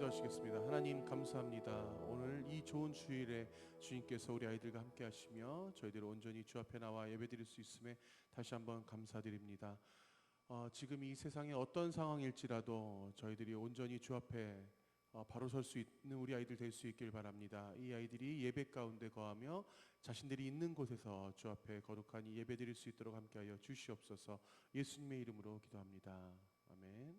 기도하시겠습니다. 하나님 감사합니다. 오늘 이 좋은 주일에 주님께서 우리 아이들과 함께 하시며 저희들 온전히 주 앞에 나와 예배드릴 수 있음에 다시 한번 감사드립니다. 지금 이 세상에 어떤 상황일지라도 저희들이 온전히 주 앞에 바로 설 수 있는 우리 아이들 될 수 있길 바랍니다. 이 아이들이 예배 가운데 거하며 자신들이 있는 곳에서 주 앞에 거룩한 이 예배 드릴 수 있도록 함께하여 주시옵소서. 예수님의 이름으로 기도합니다. 아멘.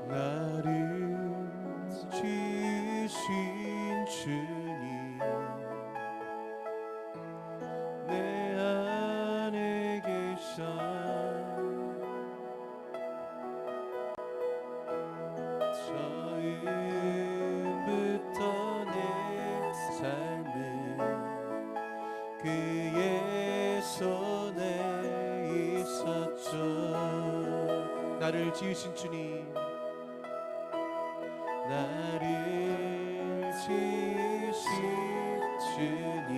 나를 지으신 주님, 내 안에 계셔 처음부터 내 삶은 그의 손에 있었죠. 나를 지으신 주님, 나를 지으신 주님,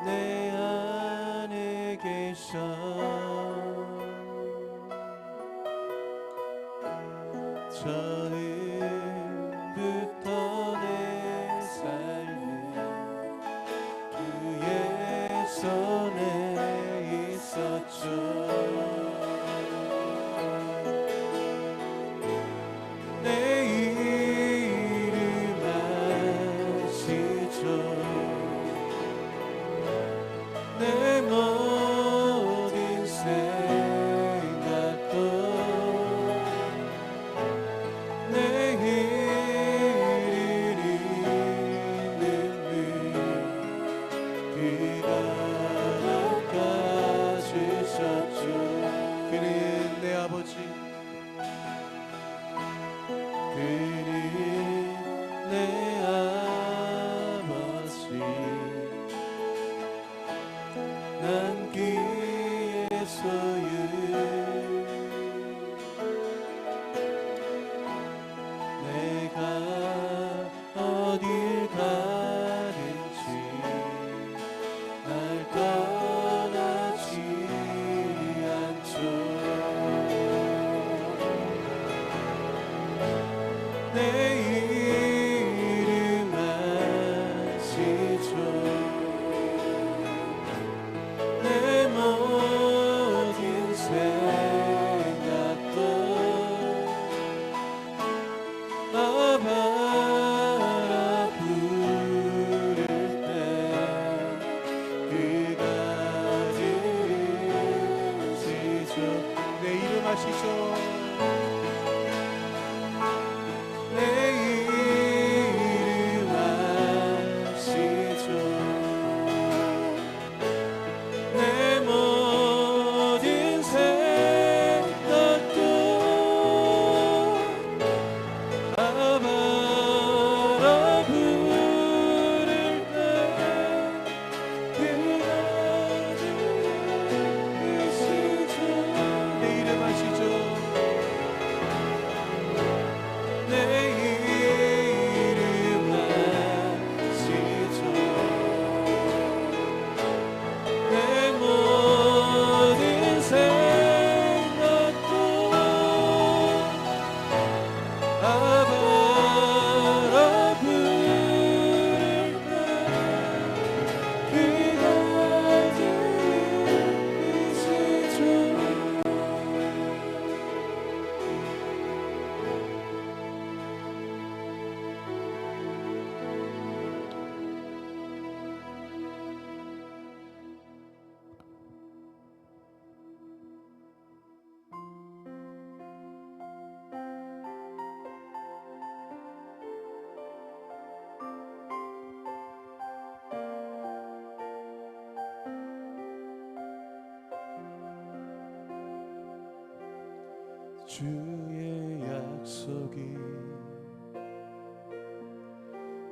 내 안에 계셔 처음부터 내 삶은 그의 손에 있었죠. 내 모든 생각도 내일을 잇는 그가 낚아주셨죠. 그는 내 아버지, 그는 내 아버지, 난 그의 소유, 내가 어딜 가든지 날 떠나지 않죠. 내 이름 아시죠. 내 모든 생각도 아바라 부를 때 그가 들으시죠. 내 이름 아시죠. 내 이름 아시죠. 내 모든 생각도 아바라 부를 때 그가 들으시죠. 내 이름 아시죠. 내 이름 아시죠. 내 모든 생각도 아바라 부를 때 그가 들으시죠. 주의 약속이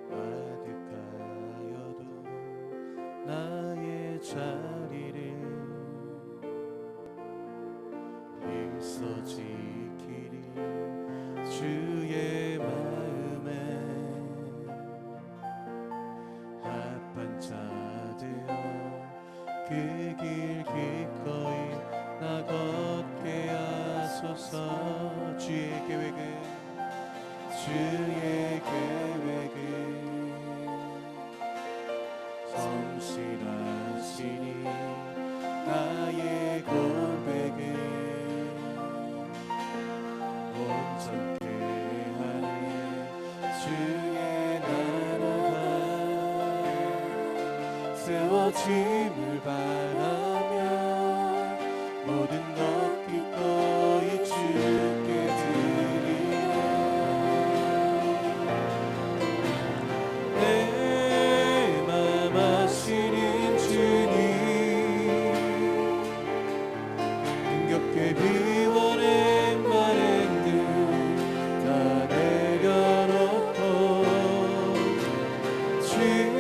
아득하여도 나의 자리를 그 길 기꺼이 나 걷게 하소서. 주의 계획은 성실하시니 나의 고백은 온전케 하네. 주의 나라가 세워짐을 바라며 모든 것 기꺼이 주께 드리네. 내 맘 아시는 주님, 힘겹게 비워낸 바램들 다 내려놓고 주의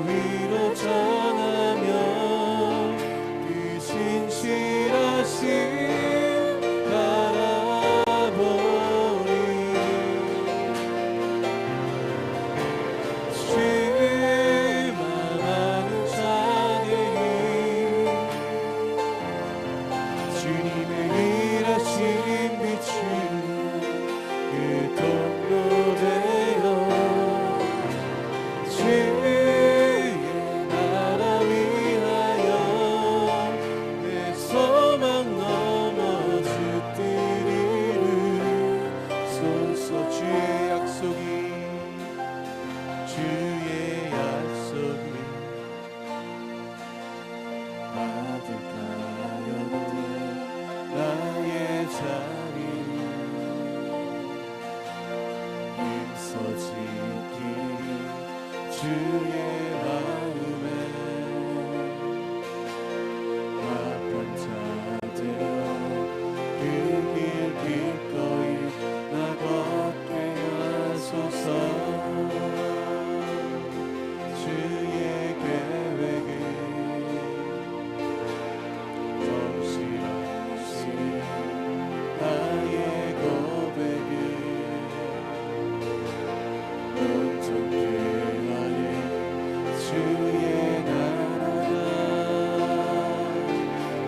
위로 전하며 그 신실하신 바라보리. 주만 아는 자들이 주님의 일하신 빛은 그 통로 되어 주의 나라 위하여 내 소망 넘어 주 뜻을 이루소서. 주의 약속이 받을까요 나의 자리 힘써 지키리 주의 마음에 아픈 자들여 그 길 기꺼이 나 걷게 하소서. 주의 계획은 성실하시니 나의 고백은 온전케 하네. 주의 나라가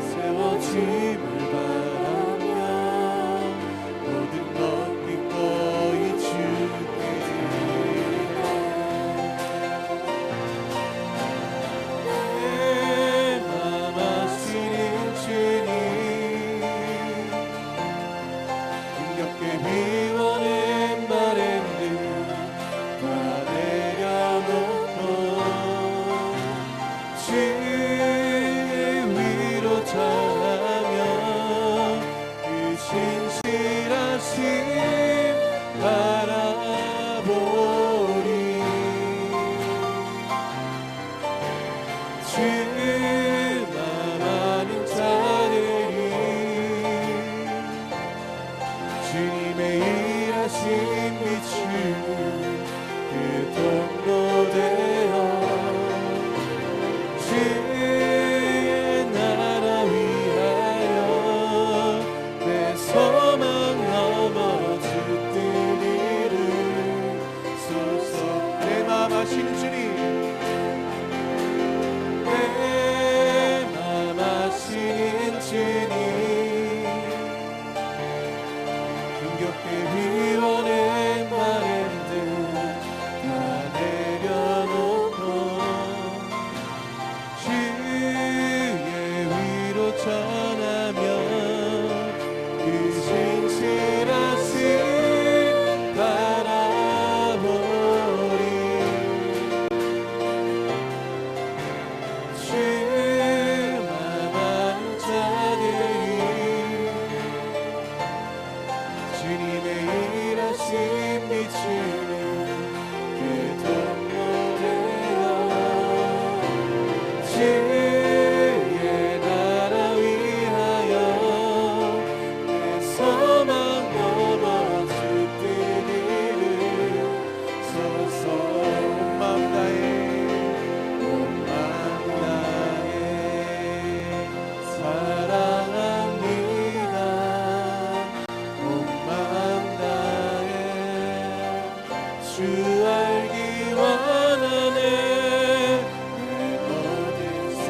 세워짐을 바라며 모든 것 기꺼이 주께 드리네. 내 맘 아시는 주님, 힘겹게 비워낸 바램들 다 내려놓고 주의 위로 전하며 그 신실하신 바라보리. 주만 아는 자들이 주님의 일하신 빛은 그 통로 되어 주의 나라 위하여 내 소망 넘어 주 뜻 이루소서. 내 맘 아시는 주님, 내 맘 아시는 주님, 힘겹게 비워낸 바램들 다 내려놓고 주의 위로 전하며 그 신실하신 바라보리. 주만 아는 자들이 주님의 일하신 비추는 그 통로 되어 주의 나라 위하여 내 소망 넘어 주 뜻 이루소서. 온 마음 다해 사랑합니다. 온 마음 다해 주 알기 원하네. 내 모든 삶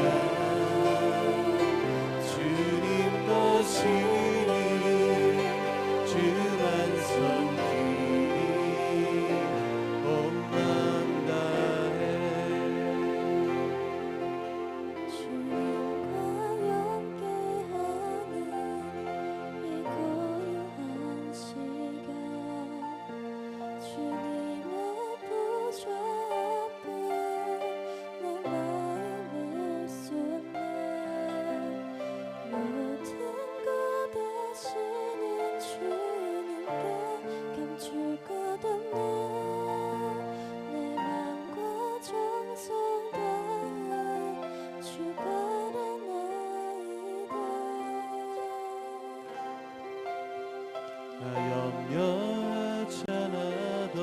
나 염려하지 않아도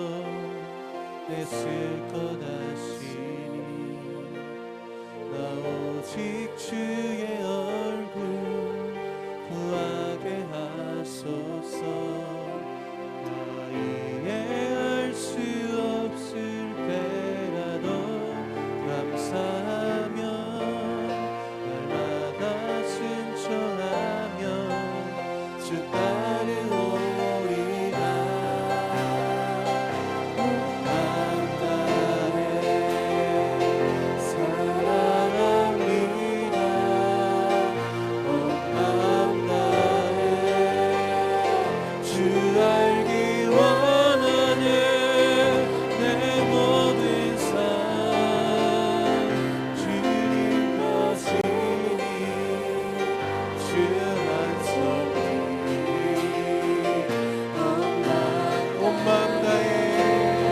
애쓸 것 아시니 나 오직 주의 얼굴 구하게 하소서. 나 이해할 수 없을 때라도 감사하며 날마다 순종하며 주 따르오리라. 온 맘 다해 사랑합니다. 온 맘 다해 주 알기 원하네. 내 모든 삶 주님 것이니 주만 섬기리. 온 맘 다해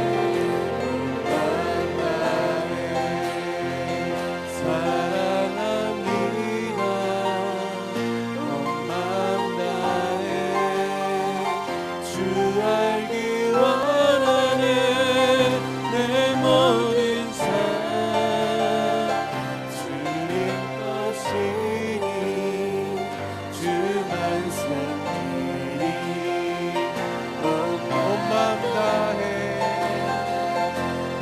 사랑합니다. 온 맘 다해 주 알기 원하네. 내 모든 삶 주님 것이니 주만 섬기리. 온 맘 다해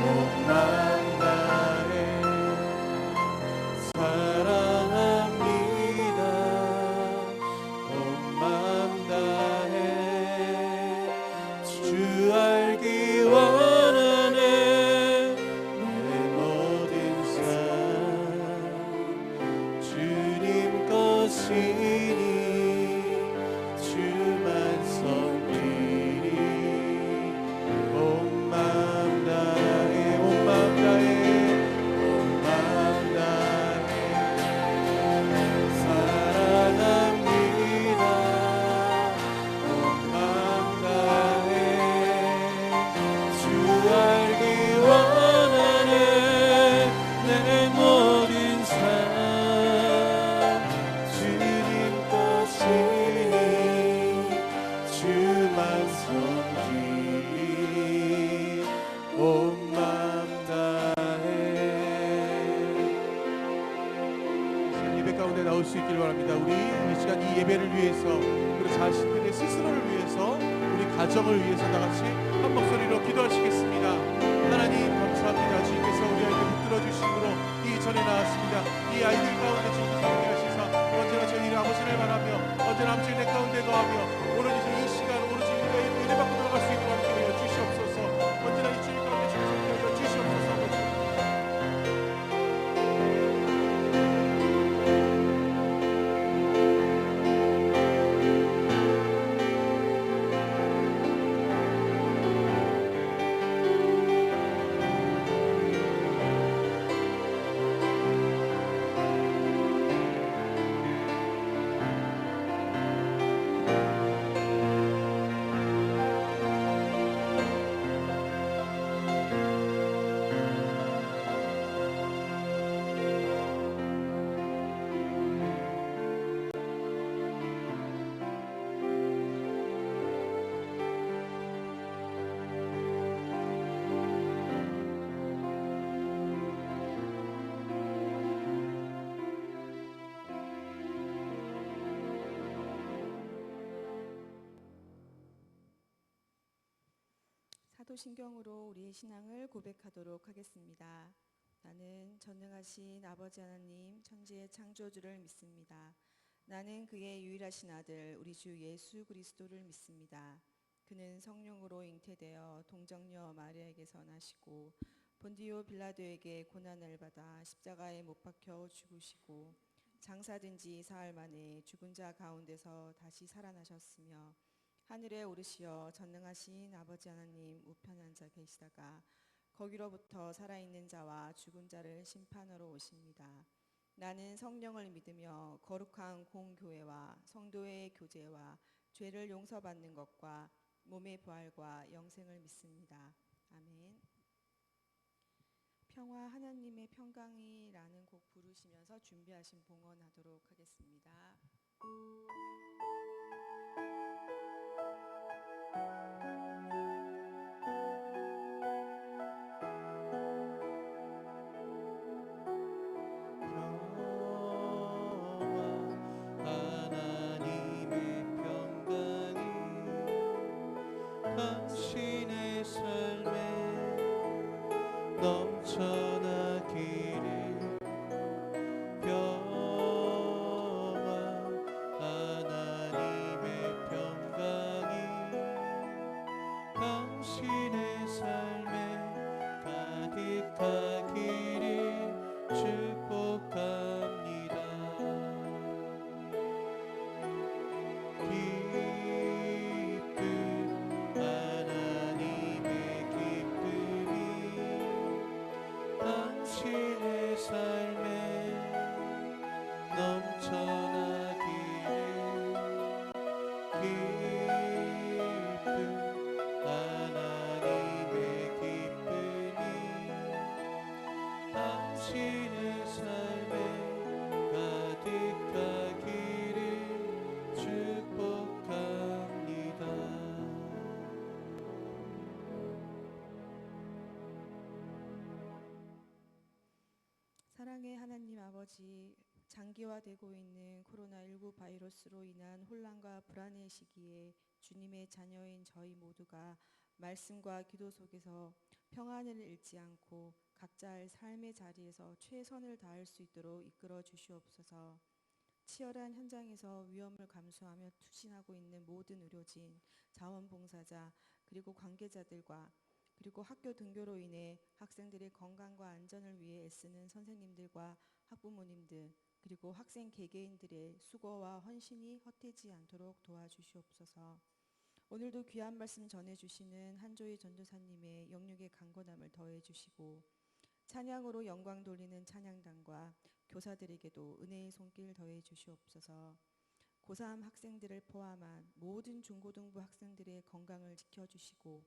온 맘 다해 사랑합니다. 온 맘 다해 주 알기 원하네. 내 모든 삶 주님 것이니 주만 섬기리. 온 맘 다해 온 맘 다해 온 맘 다해 사랑합니다. 온 맘 다해 주 알기 원하네. 내 모든 삶 주님 것이니 주만 섬기리. 온 맘 다해. 예배 가운데 나올 수 있길 바랍니다. 우리 이 시간 이 예배를 위해서 우리 자신들의 스스로를 위해서 우리 가정을 위해서 다 같이 한 목소리로 기도하시겠습니다. 하나님 감사합니다. 주님께서 우리 아이들 붙들어 주심으로 이 전에 나왔습니다. 이 아이들 가운데 주님께서 함께 하시사 언제나 저희를 아버지를 바라며 언제나 아버지 내 가운데 거하며 오로지 이 시간 오로지 우리가 은혜 받고 들어갈 수 있도록 함께 하여 주시옵소서. 언제나 이 주님 가운데 주님께 하여 주시옵소서. 사도신경으로 우리의 신앙을 고백하도록 하겠습니다. 나는 전능하신 아버지 하나님 천지의 창조주를 믿습니다. 나는 그의 유일하신 아들 우리 주 예수 그리스도를 믿습니다. 그는 성령으로 잉태되어 동정녀 마리아에게서 나시고 본디오 빌라도에게 고난을 받아 십자가에 못 박혀 죽으시고 장사된 지 사흘 만에 죽은 자 가운데서 다시 살아나셨으며 하늘에 오르시어 전능하신 아버지 하나님 우편에 앉아 계시다가 거기로부터 살아있는 자와 죽은 자를 심판하러 오십니다. 나는 성령을 믿으며 거룩한 공교회와 성도의 교제와 죄를 용서받는 것과 몸의 부활과 영생을 믿습니다. 아멘. 평화 하나님의 평강이라는 곡 부르시면서 준비하신 봉헌하도록 하겠습니다. 하나님의 평강이 당신의 삶에 넘쳐나기를. 평화 하나님의 평강이 당신의 삶에 가득하기를 축복합니다. 기쁨 하나님의 기쁨이 당신의 삶에 넘쳐나기를. 기쁨 하나님의 기쁨이 당신의 삶에 가득하기를 축복합니다. 사랑의 하나님 아버지, 장기화되고 있는 코로나19 바이러스로 인한 혼란과 불안의 시기에 주님의 자녀인 저희 모두가 말씀과 기도 속에서 평안을 잃지 않고 각자의 삶의 자리에서 최선을 다할 수 있도록 이끌어 주시옵소서. 치열한 현장에서 위험을 감수하며 투신하고 있는 모든 의료진, 자원봉사자, 그리고 관계자들과 그리고 학교 등교로 인해 학생들의 건강과 안전을 위해 애쓰는 선생님들과 학부모님들, 그리고 학생 개개인들의 수고와 헌신이 헛되지 않도록 도와주시옵소서. 오늘도 귀한 말씀 전해주시는 한조희 전도사님의 영육의 강건함을 더해주시고 찬양으로 영광 돌리는 찬양단과 교사들에게도 은혜의 손길 더해주시옵소서. 고3 학생들을 포함한 모든 중고등부 학생들의 건강을 지켜주시고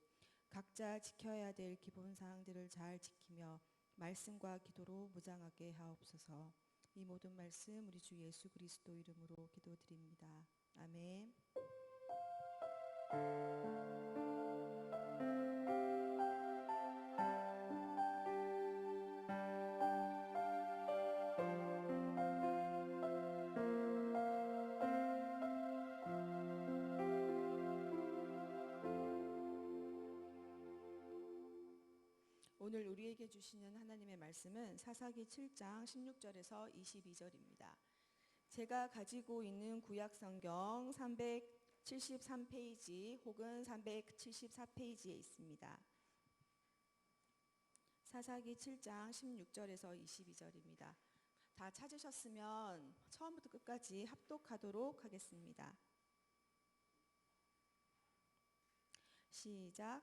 각자 지켜야 될 기본사항들을 잘 지키며 말씀과 기도로 무장하게 하옵소서. 이 모든 말씀 우리 주 예수 그리스도 이름으로 기도드립니다. 아멘. 오늘 우리에게 주시는 하나님의 말씀은 사사기 7장 16절에서 22절입니다. 제가 가지고 있는 구약 성경 373페이지 혹은 374페이지에 있습니다. 사사기 7장 16절에서 22절입니다. 다 찾으셨으면 처음부터 끝까지 합독하도록 하겠습니다. 시작.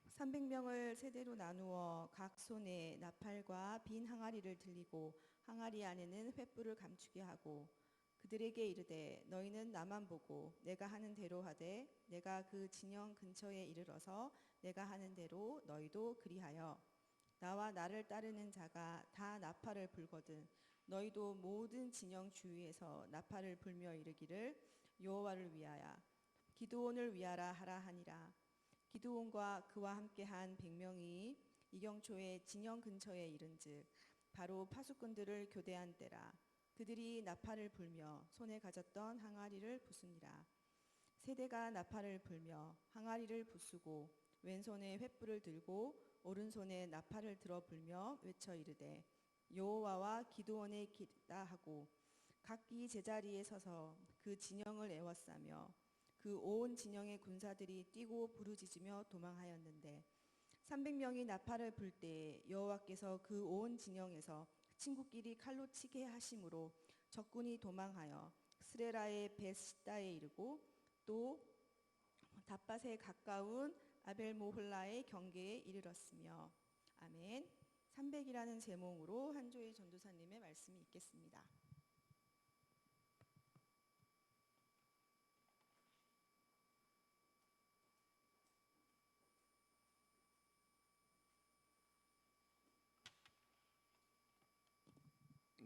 300명을 세대로 나누어 각 손에 나팔과 빈 항아리를 들리고 항아리 안에는 횃불을 감추게 하고 그들에게 이르되 너희는 나만 보고 내가 하는 대로 하되 내가 그 진영 근처에 이르러서 내가 하는 대로 너희도 그리하여 나와 나를 따르는 자가 다 나팔을 불거든 너희도 모든 진영 주위에서 나팔을 불며 이르기를 여호와를 위하여 기드온을 위하라 하라 하니라. 기드온과 그와 함께한 100명이 이경초의 진영 근처에 이른즉 바로 파수꾼들을 교대한 때라. 그들이 나팔을 불며 손에 가졌던 항아리를 부수니라. 세대가 나팔을 불며 항아리를 부수고 왼손에 횃불을 들고 오른손에 나팔을 들어 불며 외쳐 이르되 여호와와 기드온의 길이다 하고 각기 제자리에 서서 그 진영을 에워싸며 그 온 진영의 군사들이 뛰고 부르짖으며 도망하였는데 300명이 나팔을 불 때에 여호와께서 그 온 진영에서 친구끼리 칼로 치게 하심으로 적군이 도망하여 스레라의 베스다에 이르고 또 닷밭에 가까운 아벨모홀라의 경계에 이르렀으며. 아멘. 300이라는 제목으로 한조희 전도사님의 말씀이 있겠습니다.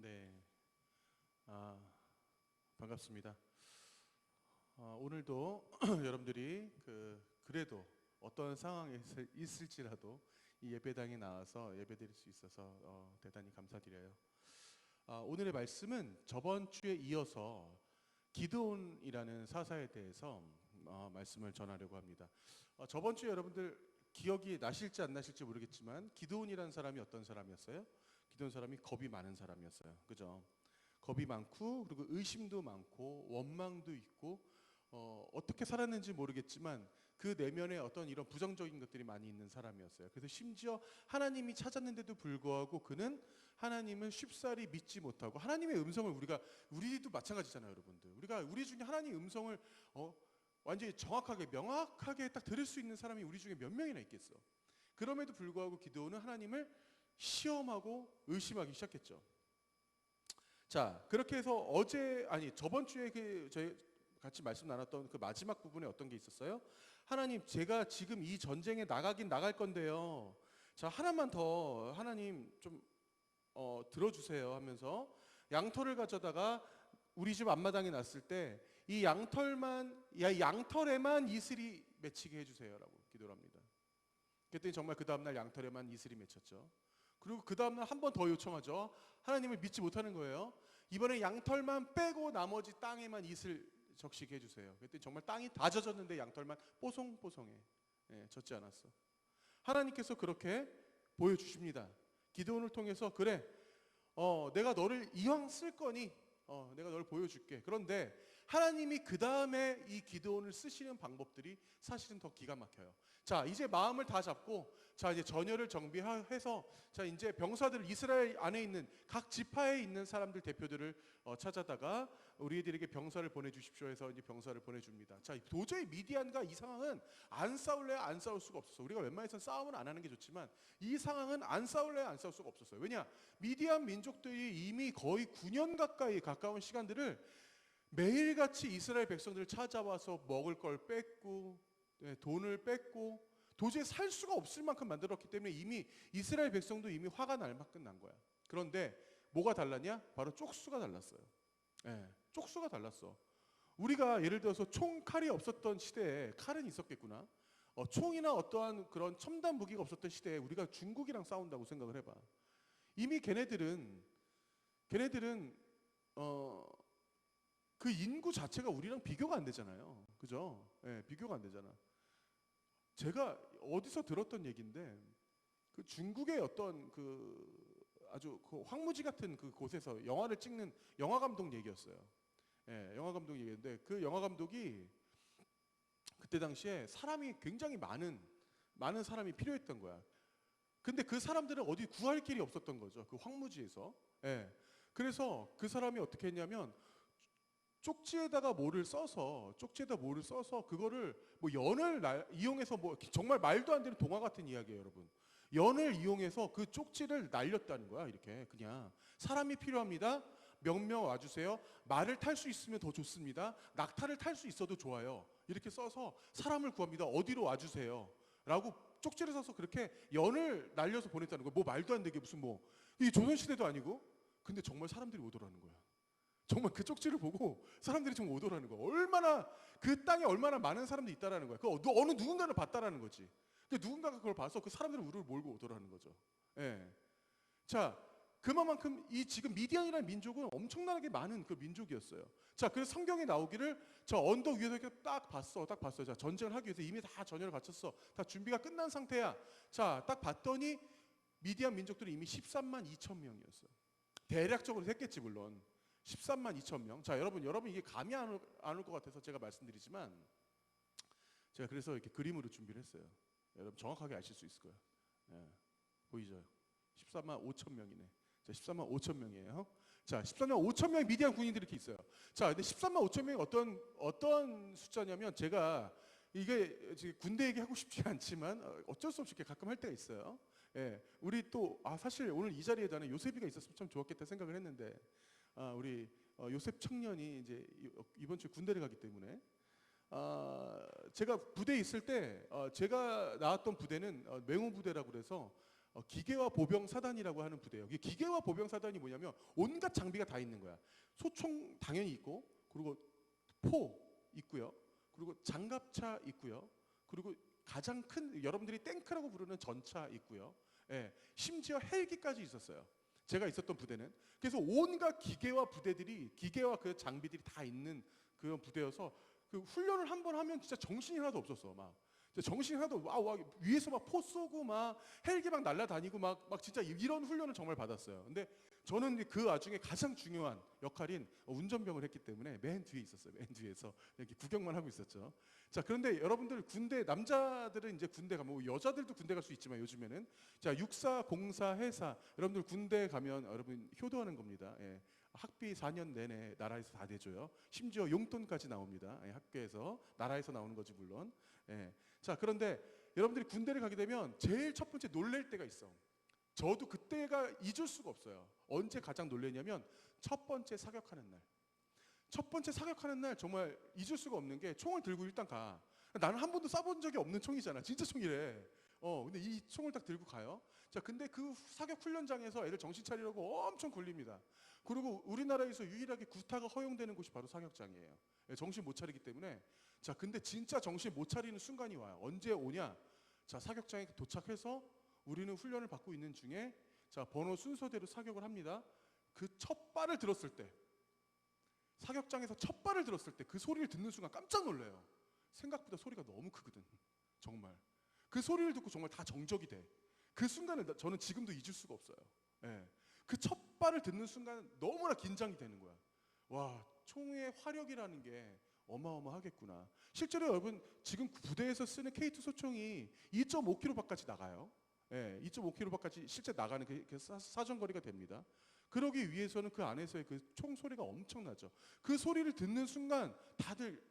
네, 반갑습니다. 오늘도 여러분들이 그 그래도 어떤 상황에 있을지라도 이 예배당에 나와서 예배드릴 수 있어서 대단히 감사드려요. 오늘의 말씀은 저번 주에 이어서 기드온이라는 사사에 대해서 말씀을 전하려고 합니다. 저번 주에 여러분들 기억이 나실지 안 나실지 모르겠지만 기드온이라는 사람이 어떤 사람이었어요? 기드온 사람이 겁이 많은 사람이었어요. 그죠? 겁이 많고 그리고 의심도 많고 원망도 있고 어떻게 살았는지 모르겠지만 그 내면에 어떤 이런 부정적인 것들이 많이 있는 사람이었어요. 그래서 심지어 하나님이 찾았는데도 불구하고 그는 하나님을 쉽사리 믿지 못하고 하나님의 음성을 우리도 마찬가지잖아요, 여러분들. 우리 중에 하나님의 음성을 완전히 정확하게 명확하게 딱 들을 수 있는 사람이 우리 중에 몇 명이나 있겠어. 그럼에도 불구하고 기드온은 하나님을 시험하고 의심하기 시작했죠. 자, 그렇게 해서 저번 주에 저희 같이 말씀 나눴던 그 마지막 부분에 어떤 게 있었어요? 하나님, 제가 지금 이 전쟁에 나가긴 나갈 건데요. 자, 하나만 더 하나님 좀 들어주세요 하면서 양털을 가져다가 우리 집 앞마당에 놨을 때 이 양털에만 이슬이 맺히게 해주세요라고 기도를 합니다. 그랬더니 정말 그 다음날 양털에만 이슬이 맺혔죠. 그리고 그 다음날 한 번 더 요청하죠. 하나님을 믿지 못하는 거예요. 이번에 양털만 빼고 나머지 땅에만 이슬 적시게 해주세요. 그랬더니 정말 땅이 다 젖었는데 양털만 뽀송뽀송해. 젖지 않았어. 하나님께서 그렇게 보여주십니다. 기드온을 통해서 그래, 내가 너를 이왕 쓸 거니 내가 너를 보여줄게. 그런데 하나님이 그 다음에 이 기드온을 쓰시는 방법들이 사실은 더 기가 막혀요. 자, 이제 마음을 다 잡고 자, 이제 전열을 정비해서 자, 이제 병사들 이스라엘 안에 있는 각 지파에 있는 사람들 대표들을 찾아다가 우리들에게 병사를 보내주십시오 해서 이제 병사를 보내줍니다. 자, 도저히 미디안과 이 상황은 안 싸울래야 안 싸울 수가 없었어. 우리가 웬만해서는 싸움은 안 하는 게 좋지만 이 상황은 안 싸울래야 안 싸울 수가 없었어요. 왜냐? 미디안 민족들이 이미 거의 9년 가까운 시간들을 매일같이 이스라엘 백성들을 찾아와서 먹을 걸 뺏고 돈을 뺏고 도저히 살 수가 없을 만큼 만들었기 때문에 이미 이스라엘 백성도 이미 화가 날 만큼 난 거야. 그런데 뭐가 달랐냐? 바로 쪽수가 달랐어요. 쪽수가 달랐어. 우리가 예를 들어서 총 칼이 없었던 시대에 칼은 있었겠구나. 총이나 어떠한 그런 첨단 무기가 없었던 시대에 우리가 중국이랑 싸운다고 생각을 해봐. 이미 걔네들은 그 인구 자체가 우리랑 비교가 안 되잖아요. 그죠? 비교가 안 되잖아. 제가 어디서 들었던 얘기인데 그 중국의 어떤 아주 황무지 같은 그 곳에서 영화를 찍는 영화 감독 얘기였어요. 영화 감독 얘기인데 그 영화 감독이 그때 당시에 사람이 굉장히 많은 사람이 필요했던 거야. 근데 그 사람들은 어디 구할 길이 없었던 거죠. 그 황무지에서. 그래서 그 사람이 어떻게 했냐면 쪽지에다가 뭐를 써서 그거를 뭐 연을 이용해서 뭐 정말 말도 안 되는 동화 같은 이야기예요, 여러분. 연을 이용해서 그 쪽지를 날렸다는 거야. 이렇게 그냥 사람이 필요합니다. 명명 와주세요. 말을 탈 수 있으면 더 좋습니다. 낙타를 탈 수 있어도 좋아요. 이렇게 써서 사람을 구합니다. 어디로 와주세요. 라고 쪽지를 써서 그렇게 연을 날려서 보냈다는 거야. 뭐 말도 안 되게 무슨 이 조선시대도 아니고. 근데 정말 사람들이 오더라는 거야. 정말 그 쪽지를 보고 사람들이 정말 오더라는 거야. 얼마나 그 땅에 얼마나 많은 사람들이 있다라는 거야. 어느 누군가를 봤다라는 거지. 누군가가 그걸 봐서 그 사람들이 우리를 몰고 오더라는 거죠. 자, 그만큼 이 지금 미디안이라는 민족은 엄청나게 많은 그 민족이었어요. 자, 그래서 성경에 나오기를 저 언덕 위에서 이렇게 딱 봤어. 자, 전쟁을 하기 위해서 이미 다 전열을 갖췄어. 다 준비가 끝난 상태야. 자, 딱 봤더니 미디안 민족들이 이미 13만 2천 명이었어요. 대략적으로 했겠지 물론. 13만 2천 명. 자, 여러분 이게 감이 안 올 것 같아서 제가 말씀드리지만 제가 그래서 이렇게 그림으로 준비를 했어요. 여러분 정확하게 아실 수 있을 거예요. 보이죠? 13만 5천 명이네. 자, 13만 5천 명이에요. 자, 13만 5천 명의 미디안 군인들이 이렇게 있어요. 자, 근데 13만 5천 명이 어떤 숫자냐면 제가 이게 군대 얘기하고 싶지 않지만 어쩔 수 없이 이렇게 가끔 할 때가 있어요. 우리 또 사실 오늘 이 자리에 다는 요셉이가 있었으면 참 좋았겠다 생각을 했는데 우리 요셉 청년이 이제 이번 주에 군대를 가기 때문에 제가 부대에 있을 때 제가 나왔던 부대는 맹호 부대라고 그래서 기계화 보병 사단이라고 하는 부대예요. 이게 기계화 보병 사단이 뭐냐면 온갖 장비가 다 있는 거야. 소총 당연히 있고, 그리고 포 있고요, 그리고 장갑차 있고요, 그리고 가장 큰 여러분들이 탱크라고 부르는 전차 있고요. 예, 심지어 헬기까지 있었어요. 제가 있었던 부대는. 그래서 온갖 기계와 그 장비들이 다 있는 그런 부대여서 그 훈련을 한 번 하면 진짜 정신이 하나도 없었어. 막 진짜 정신이 하나도 와, 위에서 막 포 쏘고 막 헬기 막 날아다니고 막 진짜 이런 훈련을 정말 받았어요. 근데 저는 그 와중에 가장 중요한 역할인 운전병을 했기 때문에 맨 뒤에 있었어요. 맨 뒤에서 이렇게 구경만 하고 있었죠. 자, 그런데 여러분들 군대 남자들은 이제 군대 가면 뭐 여자들도 군대 갈 수 있지만 요즘에는 자, 육사, 공사, 해사 여러분들 군대 가면 여러분 효도하는 겁니다. 예. 학비 4년 내내 나라에서 다 내줘요. 심지어 용돈까지 나옵니다. 예, 학교에서 나라에서 나오는 거지 물론. 예. 자, 그런데 여러분들이 군대를 가게 되면 제일 첫 번째 놀랄 때가 있어. 저도 그때가 잊을 수가 없어요. 언제 가장 놀랐냐면 첫 번째 사격하는 날. 첫 번째 사격하는 날 정말 잊을 수가 없는 게 총을 들고 일단 가. 나는 한 번도 쏴본 적이 없는 총이잖아. 진짜 총이래. 근데 이 총을 딱 들고 가요. 자, 근데 그 사격 훈련장에서 애들 정신 차리려고 엄청 굴립니다. 그리고 우리나라에서 유일하게 구타가 허용되는 곳이 바로 사격장이에요. 예, 정신 못 차리기 때문에. 자, 근데 진짜 정신 못 차리는 순간이 와요. 언제 오냐? 자, 사격장에 도착해서 우리는 훈련을 받고 있는 중에 자, 번호 순서대로 사격을 합니다. 그 첫 발을 들었을 때 사격장에서 첫 발을 들었을 때 그 소리를 듣는 순간 깜짝 놀래요. 생각보다 소리가 너무 크거든. 정말. 그 소리를 듣고 정말 다 정적이 돼. 그 순간은 저는 지금도 잊을 수가 없어요. 예. 그 첫 발을 듣는 순간 너무나 긴장이 되는 거야. 와, 총의 화력이라는 게 어마어마하겠구나. 실제로 여러분 지금 부대에서 쓰는 K2 소총이 2.5km밖에 나가요. 예, 2.5km밖에 실제 나가는 그 사정거리가 됩니다. 그러기 위해서는 그 안에서의 그 총소리가 엄청나죠. 그 소리를 듣는 순간 다들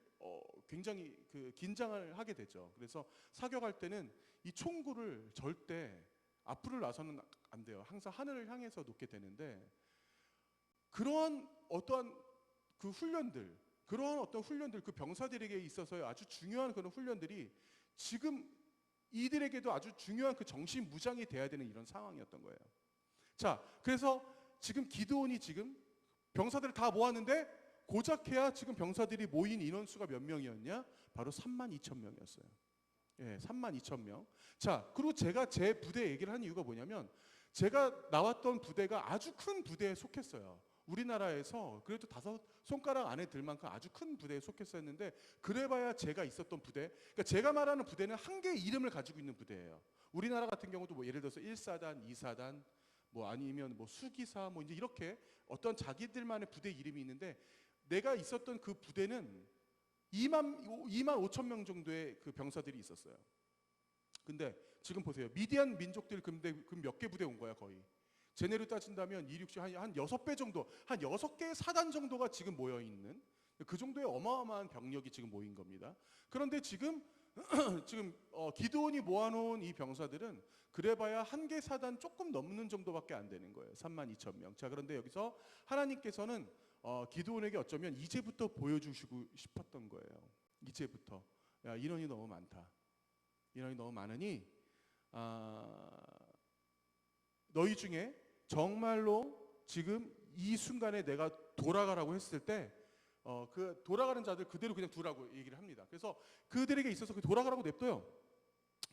굉장히 그 긴장을 하게 되죠. 그래서 사격할 때는 이 총구를 절대 앞으로 놔서는 안 돼요. 항상 하늘을 향해서 놓게 되는데 그러한 어떠한 그 훈련들, 그 병사들에게 있어서의 아주 중요한 그런 훈련들이 지금 이들에게도 아주 중요한 그 정신 무장이 돼야 되는 이런 상황이었던 거예요. 자, 그래서 지금 기드온이 지금 병사들을 다 모았는데 고작해야 지금 병사들이 모인 인원수가 몇 명이었냐? 바로 32,000명이었어요. 예, 32,000명. 자, 그리고 제가 제 부대 얘기를 한 이유가 뭐냐면 제가 나왔던 부대가 아주 큰 부대에 속했어요. 우리나라에서 그래도 5손가락 안에 들 만큼 아주 큰 부대에 속했었는데 그래봐야 제가 있었던 부대, 그러니까 제가 말하는 부대는 한 개의 이름을 가지고 있는 부대예요. 우리나라 같은 경우도 뭐 예를 들어서 1사단, 2사단, 뭐 아니면 뭐 수기사, 뭐 이제 이렇게 어떤 자기들만의 부대 이름이 있는데 내가 있었던 그 부대는 2만 5천 명 정도의 그 병사들이 있었어요. 근데 지금 보세요. 미디안 민족들 근데 그 몇 개 부대 온 거야 거의. 제네로 따진다면 267, 한 6배 정도, 한 6개의 사단 정도가 지금 모여 있는 그 정도의 어마어마한 병력이 지금 모인 겁니다. 그런데 지금 기드온이 모아놓은 이 병사들은 그래봐야 한 개 사단 조금 넘는 정도밖에 안 되는 거예요. 32,000명. 자, 그런데 여기서 하나님께서는 기드온에게 어쩌면 이제부터 보여주시고 싶었던 거예요. 이제부터. 야, 인원이 너무 많다. 인원이 너무 많으니 너희 중에 정말로 지금 이 순간에 내가 돌아가라고 했을 때 그 돌아가는 자들 그대로 그냥 두라고 얘기를 합니다. 그래서 그들에게 있어서 그 돌아가라고 냅둬요.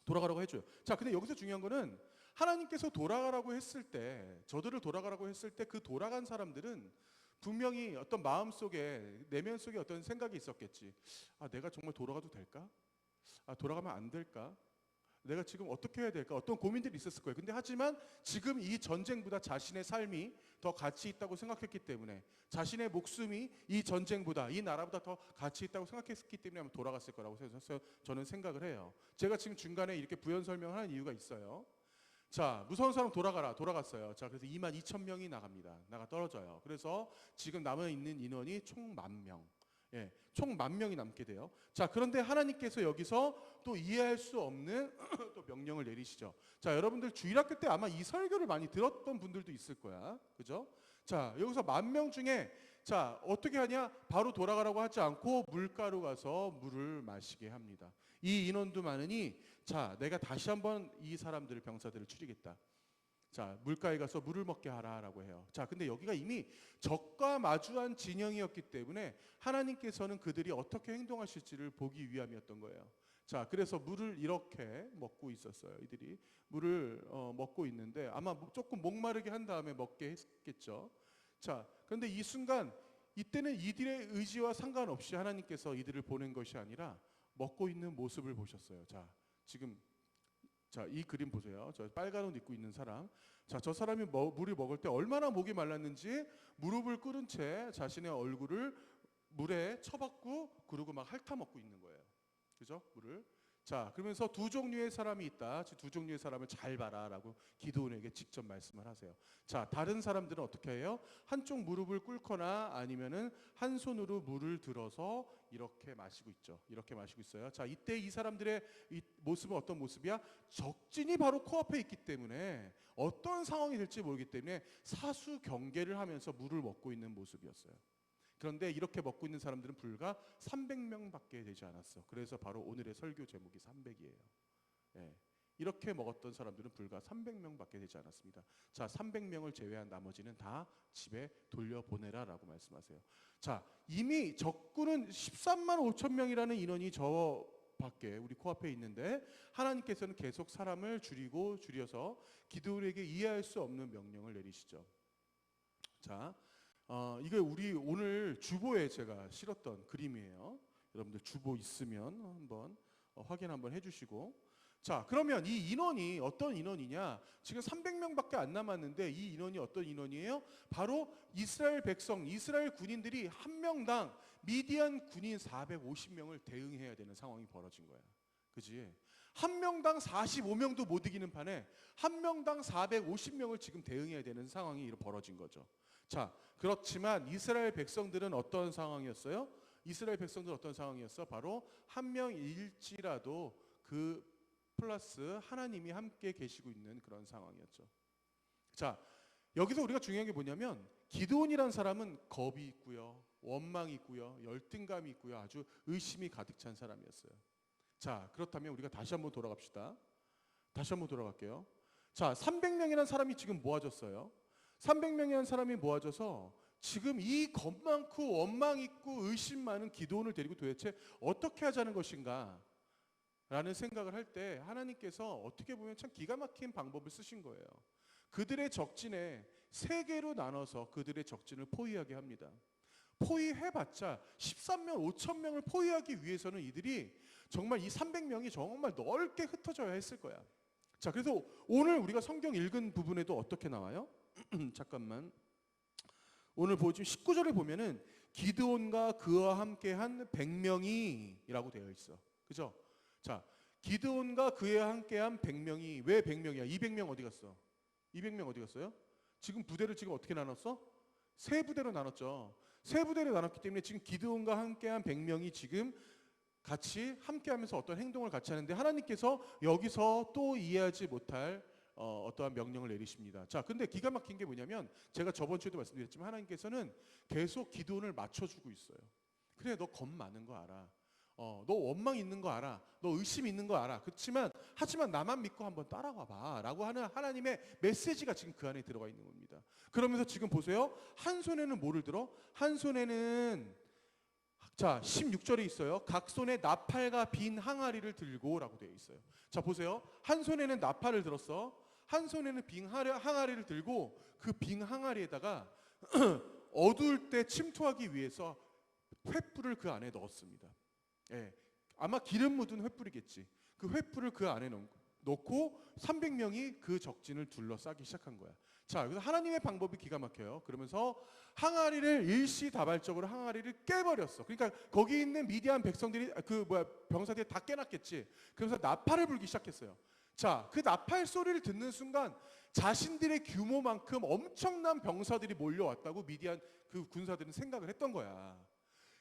돌아가라고 해줘요. 자, 근데 여기서 중요한 거는 하나님께서 돌아가라고 했을 때, 저들을 돌아가라고 했을 때 그 돌아간 사람들은 분명히 어떤 마음속에, 내면 속에 어떤 생각이 있었겠지. 아, 내가 정말 돌아가도 될까? 아, 돌아가면 안 될까? 내가 지금 어떻게 해야 될까? 어떤 고민들이 있었을 거예요. 근데 하지만 지금 이 전쟁보다 자신의 삶이 더 가치 있다고 생각했기 때문에, 자신의 목숨이 이 전쟁보다, 이 나라보다 더 가치 있다고 생각했기 때문에 아마 돌아갔을 거라고 저는 생각을 해요. 제가 지금 중간에 이렇게 부연 설명을 하는 이유가 있어요. 자, 무서운 사람 돌아갔어요. 자, 그래서 22,000명이 나가 떨어져요. 그래서 지금 남아 있는 인원이 총 10,000명. 예, 총 10,000명이 남게 돼요. 자, 그런데 하나님께서 여기서 또 이해할 수 없는 또 명령을 내리시죠. 자, 여러분들 주일학교 때 아마 이 설교를 많이 들었던 분들도 있을 거야. 그죠? 자, 여기서 10,000명 중에 자, 어떻게 하냐? 바로 돌아가라고 하지 않고 물가로 가서 물을 마시게 합니다. 이 인원도 많으니 자, 내가 다시 한번 이 사람들을, 병사들을 추리겠다. 자, 물가에 가서 물을 먹게 하라라고 해요. 자, 근데 여기가 이미 적과 마주한 진영이었기 때문에 하나님께서는 그들이 어떻게 행동하실지를 보기 위함이었던 거예요. 자, 그래서 물을 이렇게 먹고 있었어요. 이들이 물을 먹고 있는데 아마 조금 목마르게 한 다음에 먹게 했겠죠. 자, 그런데 이 순간 이때는 이들의 의지와 상관없이 하나님께서 이들을 보낸 것이 아니라 먹고 있는 모습을 보셨어요. 자, 지금 이 그림 보세요. 저 빨간 옷 입고 있는 사람. 자, 저 사람이 물을 먹을 때 얼마나 목이 말랐는지 무릎을 꿇은 채 자신의 얼굴을 물에 쳐박고 그러고 막 핥아먹고 있는 거예요. 그죠? 물을. 자, 그러면서 두 종류의 사람이 있다. 두 종류의 사람을 잘 봐라라고 기드온에게 직접 말씀을 하세요. 자, 다른 사람들은 어떻게 해요? 한쪽 무릎을 꿇거나 아니면은 한 손으로 물을 들어서 이렇게 마시고 있죠. 이렇게 마시고 있어요. 자, 이때 이 사람들의 이 모습은 어떤 모습이야? 적진이 바로 코앞에 있기 때문에 어떤 상황이 될지 모르기 때문에 사수 경계를 하면서 물을 먹고 있는 모습이었어요. 그런데 이렇게 먹고 있는 사람들은 불과 300명밖에 되지 않았어. 그래서 바로 오늘의 설교 제목이 300이에요. 예. 이렇게 먹었던 사람들은 불과 300명밖에 되지 않았습니다. 자, 300명을 제외한 나머지는 다 집에 돌려보내라라고 말씀하세요. 자, 이미 적군은 13만 5천 명이라는 인원이 저 밖에 우리 코앞에 있는데 하나님께서는 계속 사람을 줄여서 기드온에게 이해할 수 없는 명령을 내리시죠. 자, 이게 우리 오늘 주보에 제가 실었던 그림이에요. 여러분들 주보 있으면 한번 확인 한번 해주시고. 자, 그러면 이 인원이 어떤 인원이냐? 지금 300명밖에 안 남았는데 이 인원이 어떤 인원이에요? 바로 이스라엘 백성, 이스라엘 군인들이 한 명당 미디안 군인 450명을 대응해야 되는 상황이 벌어진 거야. 그지? 한 명당 45명도 못 이기는 판에 한 명당 450명을 지금 대응해야 되는 상황이 벌어진 거죠. 자, 그렇지만 이스라엘 백성들은 어떤 상황이었어요? 이스라엘 백성들은 어떤 상황이었어? 바로 한 명일지라도 그 플러스 하나님이 함께 계시고 있는 그런 상황이었죠. 자, 여기서 우리가 중요한 게 뭐냐면 기드온이라는 사람은 겁이 있고요, 원망이 있고요, 열등감이 있고요, 아주 의심이 가득 찬 사람이었어요. 자, 그렇다면 우리가 다시 한번 돌아갑시다. 다시 한번 돌아갈게요. 자, 300명이라는 사람이 지금 모아졌어요. 300명이라는 사람이 모아져서 지금 이 겁 많고 원망 있고 의심 많은 기드온을 데리고 도대체 어떻게 하자는 것인가 라는 생각을 할 때 하나님께서 어떻게 보면 참 기가 막힌 방법을 쓰신 거예요. 그들의 적진에 세 개로 나눠서 그들의 적진을 포위하게 합니다. 포위해봤자 13만 5천 명을 포위하기 위해서는 이들이 정말 이 300명이 정말 넓게 흩어져야 했을 거야. 자, 그래서 오늘 우리가 성경 읽은 부분에도 어떻게 나와요? 잠깐만. 오늘 지금 19절에 보면은 기드온과 그와 함께한 100명이라고 되어 있어. 그죠? 자, 기드온과 그와 함께한 100명이 왜 100명이야? 200명 어디 갔어? 200명 어디 갔어요? 지금 부대를 지금 어떻게 나눴어? 세 부대로 나눴죠. 세 부대로 나눴기 때문에 지금 기드온과 함께한 100명이 지금 같이 함께하면서 어떤 행동을 같이 하는데 하나님께서 여기서 또 이해하지 못할 어떠한 명령을 내리십니다. 자, 근데 기가 막힌 게 뭐냐면 제가 저번 주에도 말씀드렸지만 하나님께서는 계속 기드온을 맞춰주고 있어요. 그래, 너 겁 많은 거 알아. 너 원망 있는 거 알아. 너 의심 있는 거 알아. 그렇지만 하지만 나만 믿고 한번 따라와 봐 라고 하는 하나님의 메시지가 지금 그 안에 들어가 있는 겁니다. 그러면서 지금 보세요. 한 손에는 뭐를 들어? 한 손에는 자, 16절에 있어요. 각 손에 나팔과 빈 항아리를 들고 라고 되어 있어요. 자, 보세요. 한 손에는 나팔을 들었어. 한 손에는 빈 항아리를 들고 그 빈 항아리에다가 어두울 때 침투하기 위해서 횃불을 그 안에 넣었습니다. 예, 아마 기름 묻은 횃불이겠지. 그 횃불을 그 안에 넣고 300명이 그 적진을 둘러싸기 시작한 거야. 자, 그래서 하나님의 방법이 기가 막혀요. 그러면서 항아리를 일시다발적으로 항아리를 깨버렸어. 그러니까 거기 있는 미디안 백성들이 병사들이 다 깨놨겠지. 그래서 나팔을 불기 시작했어요. 자, 그 나팔 소리를 듣는 순간 자신들의 규모만큼 엄청난 병사들이 몰려왔다고 미디안 그 군사들은 생각을 했던 거야.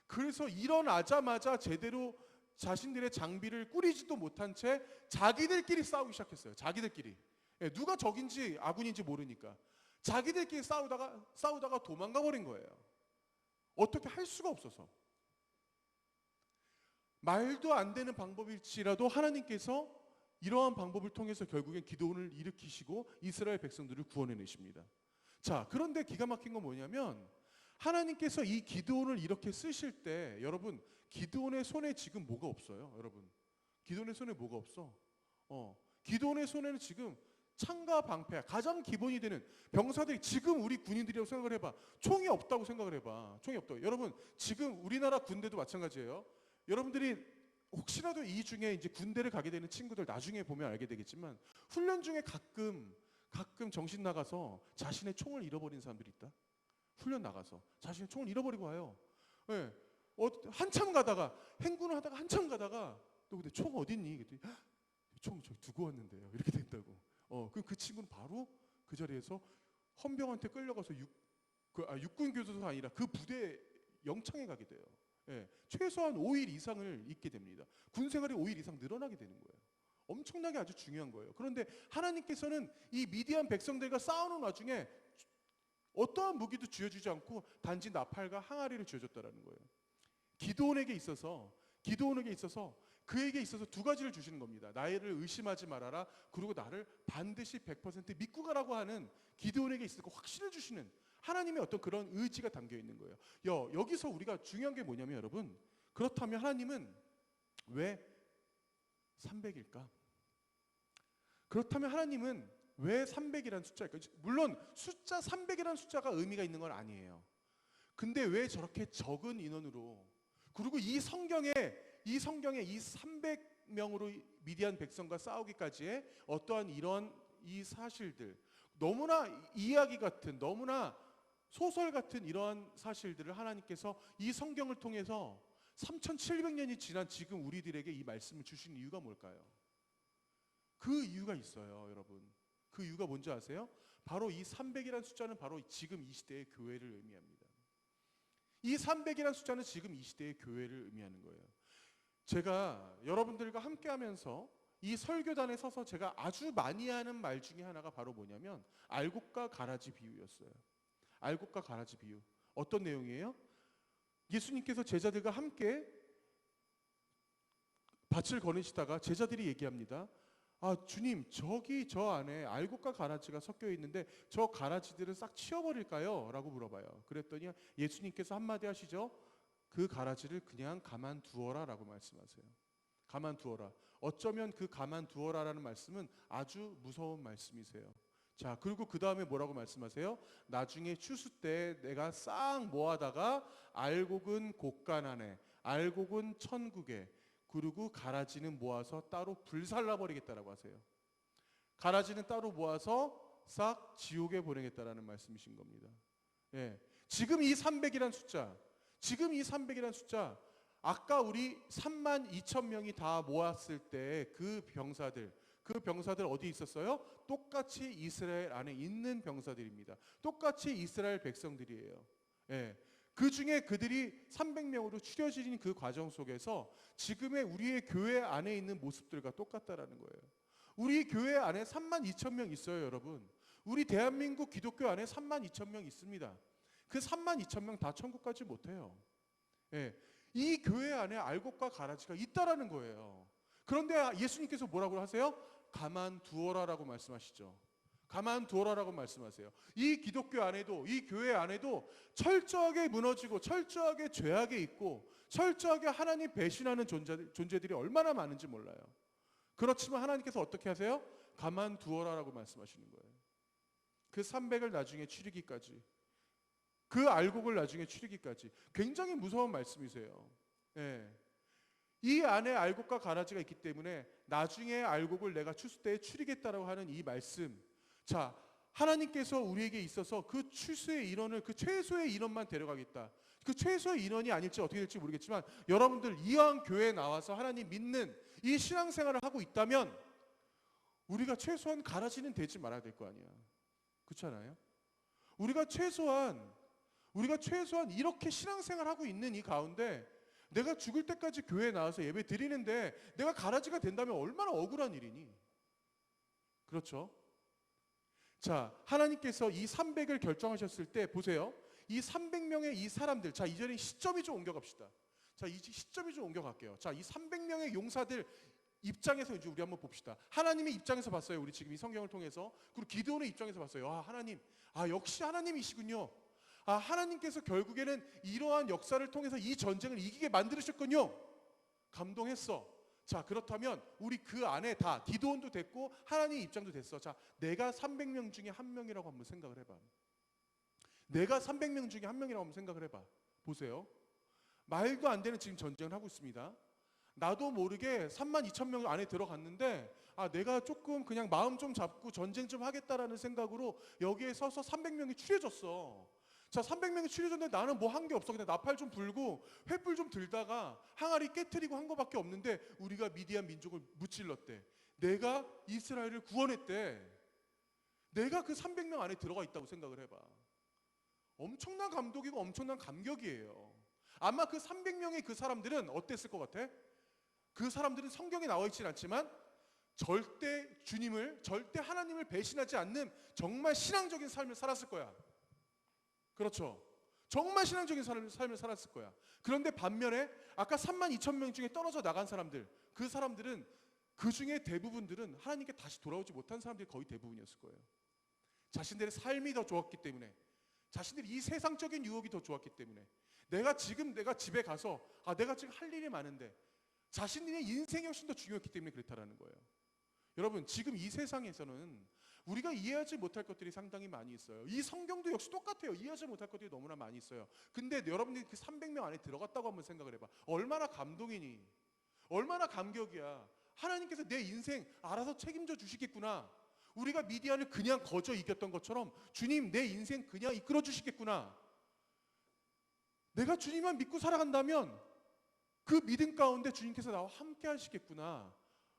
그래서 일어나자마자 제대로 자신들의 장비를 꾸리지도 못한 채 자기들끼리 싸우기 시작했어요. 자기들끼리. 예, 누가 적인지 아군인지 모르니까 자기들끼리 싸우다가 도망가 버린 거예요. 어떻게 할 수가 없어서. 말도 안 되는 방법일지라도 하나님께서 이러한 방법을 통해서 결국엔 기드온을 일으키시고 이스라엘 백성들을 구원해내십니다. 자, 그런데 기가 막힌 건 뭐냐면 하나님께서 이 기드온을 이렇게 쓰실 때 여러분 기드온의 손에 지금 뭐가 없어요? 여러분 기도원의 손에 뭐가 없어? 기도원의 손에는 지금 창과 방패, 가장 기본이 되는 병사들이, 지금 우리 군인들이라고 생각을 해봐. 총이 없다고 생각을 해봐. 총이 없다고. 여러분, 지금 우리나라 군대도 마찬가지예요. 여러분들이 혹시라도 이 중에 이제 군대를 가게 되는 친구들 나중에 보면 알게 되겠지만, 훈련 중에 가끔 정신 나가서 자신의 총을 잃어버린 사람들이 있다. 훈련 나가서 자신의 총을 잃어버리고 와요. 예. 한참 가다가, 행군을 하다가 한참 가다가, 너 근데 총 어디 있니? 그랬더니 총 저기 두고 왔는데요. 이렇게 된다고. 그 친구는 바로 그 자리에서 헌병한테 끌려가서 육군 교도소가 아니라 그 부대 영창에 가게 돼요. 예, 최소한 5일 이상을 있게 됩니다. 군 생활이 5일 이상 늘어나게 되는 거예요. 엄청나게 아주 중요한 거예요. 그런데 하나님께서는 이 미디안 백성들과 싸우는 와중에 어떠한 무기도 쥐어주지 않고 단지 나팔과 항아리를 쥐어줬다라는 거예요. 기드온에게 있어서 그에게 있어서 두 가지를 주시는 겁니다. 나를 의심하지 말아라. 그리고 나를 반드시 100% 믿고 가라고 하는, 기드온에게 있어서 확신을 주시는 하나님의 어떤 그런 의지가 담겨 있는 거예요. 여기서 우리가 중요한 게 뭐냐면, 여러분, 그렇다면 하나님은 왜 300일까? 그렇다면 하나님은 왜 300이라는 숫자일까? 물론 숫자 300이라는 숫자가 의미가 있는 건 아니에요. 근데 왜 저렇게 적은 인원으로, 그리고 이 성경에 이 300명으로 미디안 백성과 싸우기까지의 어떠한 이런 이 사실들, 너무나 이야기 같은, 너무나 소설 같은 이러한 사실들을 하나님께서 이 성경을 통해서 3700년이 지난 지금 우리들에게 이 말씀을 주신 이유가 뭘까요? 그 이유가 있어요, 여러분. 그 이유가 뭔지 아세요? 바로 이 300이라는 숫자는 바로 지금 이 시대의 교회를 의미합니다. 이 300이라는 숫자는 지금 이 시대의 교회를 의미하는 거예요. 제가 여러분들과 함께 하면서 이 설교단에 서서 제가 아주 많이 하는 말 중에 하나가 바로 뭐냐면, 알곡과 가라지 비유였어요. 알곡과 가라지 비유. 어떤 내용이에요? 예수님께서 제자들과 함께 밭을 거니시다가 제자들이 얘기합니다. 주님, 저기 저 안에 알곡과 가라지가 섞여 있는데 저 가라지들을 싹 치워버릴까요? 라고 물어봐요. 그랬더니 예수님께서 한마디 하시죠. 그 가라지를 그냥 가만두어라 라고 말씀하세요. 가만두어라. 어쩌면 그 가만두어라라는 말씀은 아주 무서운 말씀이세요. 자, 그리고 그 다음에 뭐라고 말씀하세요? 나중에 추수 때 내가 싹 모아다가 알곡은 곳간 안에, 알곡은 천국에, 그리고 가라지는 모아서 따로 불살라 버리겠다라고 하세요. 가라지는 따로 모아서 싹 지옥에 보내겠다라는 말씀이신 겁니다. 예. 지금 이 300이란 숫자, 아까 우리 32,000명이 다 모았을 때 그 병사들 어디 있었어요? 똑같이 이스라엘 안에 있는 병사들입니다. 똑같이 이스라엘 백성들이에요. 예. 그 중에 그들이 300명으로 추려진 그 과정 속에서 지금의 우리의 교회 안에 있는 모습들과 똑같다라는 거예요. 우리 교회 안에 32,000명 있어요, 여러분. 우리 대한민국 기독교 안에 32,000명 있습니다. 그 32,000명 다 천국 가지 못해요. 예. 이 교회 안에 알곡과 가라지가 있다라는 거예요. 그런데 예수님께서 뭐라고 하세요? 가만두어라라고 말씀하시죠. 가만두어라라고 말씀하세요. 이 기독교 안에도, 이 교회 안에도 철저하게 무너지고 철저하게 죄악에 있고 철저하게 하나님 배신하는 존재들이 얼마나 많은지 몰라요. 그렇지만 하나님께서 어떻게 하세요? 가만두어라라고 말씀하시는 거예요. 그 300을 나중에 추리기까지, 그 알곡을 나중에 추리기까지 굉장히 무서운 말씀이세요. 예. 이 안에 알곡과 가라지가 있기 때문에 나중에 알곡을 내가 추수 때에 추리겠다라고 하는 이 말씀. 자, 하나님께서 우리에게 있어서 그 추수의 인원을, 그 최소의 인원만 데려가겠다. 그 최소의 인원이 아닐지 어떻게 될지 모르겠지만 여러분들 이왕 교회에 나와서 하나님 믿는 이 신앙생활을 하고 있다면 우리가 최소한 가라지는 되지 말아야 될 거 아니야. 그렇지 않아요? 우리가 최소한 이렇게 신앙생활을 하고 있는 이 가운데 내가 죽을 때까지 교회에 나와서 예배 드리는데 내가 가라지가 된다면 얼마나 억울한 일이니? 그렇죠? 자, 하나님께서 이 300을 결정하셨을 때 보세요. 이 300명의 이 사람들, 자, 이전에 시점이 좀 옮겨갑시다. 자, 이 시점이 좀 옮겨갈게요. 자, 이 300명의 용사들 입장에서 이제 우리 한번 봅시다. 하나님의 입장에서 봤어요. 우리 지금 이 성경을 통해서. 그리고 기드온의 입장에서 봤어요. 하나님, 역시 하나님이시군요. 하나님께서 결국에는 이러한 역사를 통해서 이 전쟁을 이기게 만들으셨군요. 감동했어. 자, 그렇다면 우리 그 안에 다 기도원도 됐고 하나님 입장도 됐어. 자, 내가 300명 중에 한 명이라고 한번 생각을 해봐. 내가 300명 중에 한 명이라고 한번 생각을 해봐. 보세요. 말도 안 되는 지금 전쟁을 하고 있습니다. 나도 모르게 32,000명 안에 들어갔는데 내가 조금 그냥 마음 좀 잡고 전쟁 좀 하겠다라는 생각으로 여기에 서서 300명이 추려졌어. 자, 300명이 추려졌는데 나는 뭐 한 게 없어. 그냥 나팔 좀 불고 횃불 좀 들다가 항아리 깨트리고 한 거밖에 없는데 우리가 미디안 민족을 무찔렀대. 내가 이스라엘을 구원했대. 내가 그 300명 안에 들어가 있다고 생각을 해봐. 엄청난 감동이고 엄청난 감격이에요. 아마 그 300명의 그 사람들은 어땠을 것 같아? 그 사람들은 성경에 나와 있진 않지만 절대 주님을, 절대 하나님을 배신하지 않는 정말 신앙적인 삶을 살았을 거야. 그렇죠? 정말 신앙적인 삶을 살았을 거야. 그런데 반면에 아까 32,000명 중에 떨어져 나간 사람들, 그 사람들은 그 중에 대부분들은 하나님께 다시 돌아오지 못한 사람들이 거의 대부분이었을 거예요. 자신들의 삶이 더 좋았기 때문에, 자신들이 이 세상적인 유혹이 더 좋았기 때문에, 내가 집에 가서 내가 지금 할 일이 많은데 자신들의 인생이 훨씬 더 중요했기 때문에 그렇다라는 거예요. 여러분, 지금 이 세상에서는 우리가 이해하지 못할 것들이 상당히 많이 있어요. 이 성경도 역시 똑같아요. 이해하지 못할 것들이 너무나 많이 있어요. 근데 여러분들이 그 300명 안에 들어갔다고 한번 생각을 해봐. 얼마나 감동이니? 얼마나 감격이야. 하나님께서 내 인생 알아서 책임져 주시겠구나. 우리가 미디안을 그냥 거저 이겼던 것처럼 주님 내 인생 그냥 이끌어 주시겠구나. 내가 주님만 믿고 살아간다면 그 믿음 가운데 주님께서 나와 함께 하시겠구나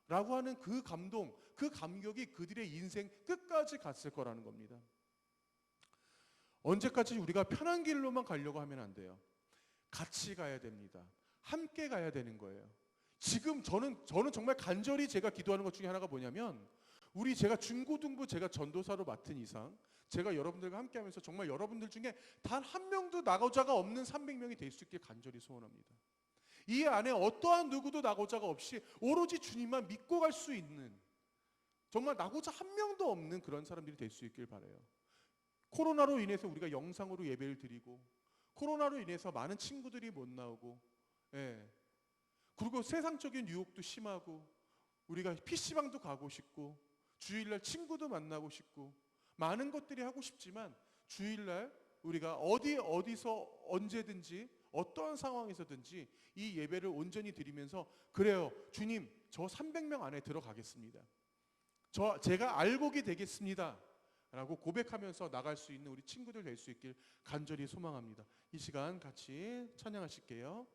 라고 하는 그 감동, 그 감격이 그들의 인생 끝까지 갔을 거라는 겁니다. 언제까지 우리가 편한 길로만 가려고 하면 안 돼요. 같이 가야 됩니다. 함께 가야 되는 거예요. 지금 저는 정말 간절히 제가 기도하는 것 중에 하나가 뭐냐면, 제가 중고등부 제가 전도사로 맡은 이상 제가 여러분들과 함께 하면서 정말 여러분들 중에 단 한 명도 나고자가 없는 300명이 될 수 있길 간절히 소원합니다. 이 안에 어떠한 누구도 나고자가 없이 오로지 주님만 믿고 갈 수 있는, 정말 나고자 한 명도 없는 그런 사람들이 될 수 있길 바라요. 코로나로 인해서 우리가 영상으로 예배를 드리고, 코로나로 인해서 많은 친구들이 못 나오고, 그리고 세상적인 유혹도 심하고, 우리가 PC방도 가고 싶고, 주일날 친구도 만나고 싶고, 많은 것들이 하고 싶지만 주일날 우리가 어디서 언제든지 어떠한 상황에서든지 이 예배를 온전히 드리면서, 그래요 주님 저 300명 안에 들어가겠습니다, 제가 알곡이 되겠습니다 라고 고백하면서 나갈 수 있는 우리 친구들 될 수 있길 간절히 소망합니다. 이 시간 같이 찬양하실게요.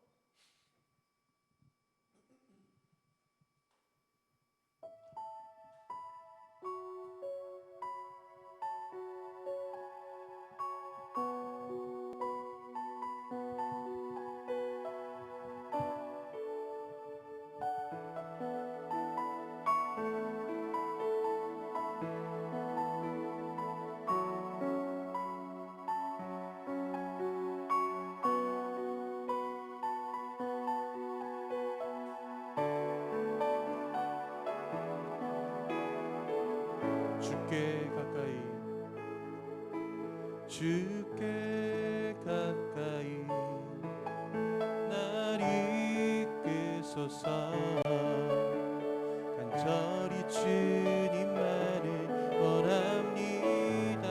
주께 가까이, 주께 가까이 날 이끄소서. 간절히 주님만을 원합니다.